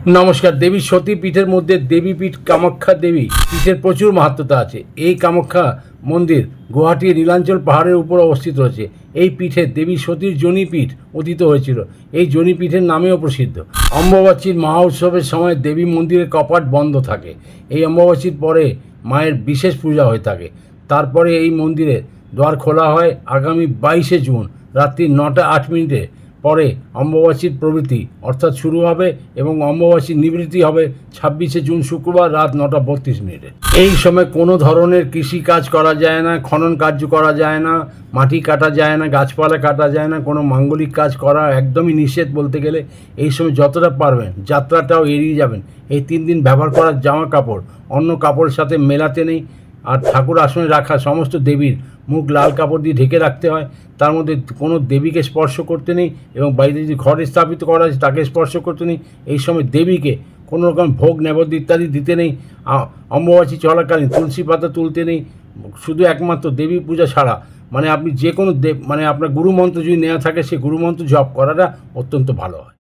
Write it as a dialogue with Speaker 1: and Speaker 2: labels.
Speaker 1: নমস্কার। দেবী সতী পীঠের মধ্যে দেবীপীঠ কামাখ্যা দেবী পীঠের প্রচুর মাহাত্ম্যতা আছে। এই কামাখ্যা মন্দির গুয়াহাটির নীলাঞ্চল পাহাড়ের উপর অবস্থিত রয়েছে। এই পীঠে দেবী সতীর যোনিপীঠ উদিত হয়েছিল। এই যোনিপীঠের নামেও প্রসিদ্ধ। অম্বুবাচীর মহা উৎসবের সময় দেবী মন্দিরের কপাট বন্ধ থাকে। এই অম্বুবাচীর পরে মায়ের বিশেষ পূজা হয়ে থাকে। তারপরে এই মন্দিরের দ্বার খোলা হয় আগামী 22শে জুন রাত্রি 9:08 পরে অম্বুবাচীর প্রভৃতি অর্থাৎ শুরু হবে এবং অম্বুবাচীর নিবৃত্তি হবে 26শে জুন শুক্রবার রাত 9:32। এই সময় কোনো ধরনের কৃষি কাজ করা যায় না, খনন কার্য করা যায় না, মাটি কাটা যায় না, গাছপালা কাটা যায় না, কোনো মাঙ্গলিক কাজ করা একদমই নিষেধ বলতে গেলে। এই সময় যতটা পারবেন যাত্রাটাও এড়িয়ে যাবেন। এই 3 দিন ব্যবহার করা জামা কাপড় অন্য কাপড়ের সাথে মেলাতে নেই। আর ঠাকুর আসনে রাখা সমস্ত দেবীর মুখ লাল কাপড় দিয়ে ঢেকে রাখতে হয়। তার মধ্যে কোনো দেবীকে স্পর্শ করতে নেই এবং বাড়িতে যদি ঘরে স্থাপিত করা আছে তাকে স্পর্শ করতে নেই। এই সময় দেবীকে কোনো রকম ভোগ নৈবেদ্য ইত্যাদি দিতে নেই। অম্বুবাচী চলাকালীন তুলসী পাতা তুলতে নেই। শুধু একমাত্র দেবী পূজা ছাড়া আপনি যে কোনো আপনার গুরুমন্ত্র যদি নেওয়া থাকে সেই গুরুমন্ত্র জপ করাটা অত্যন্ত ভালো হয়।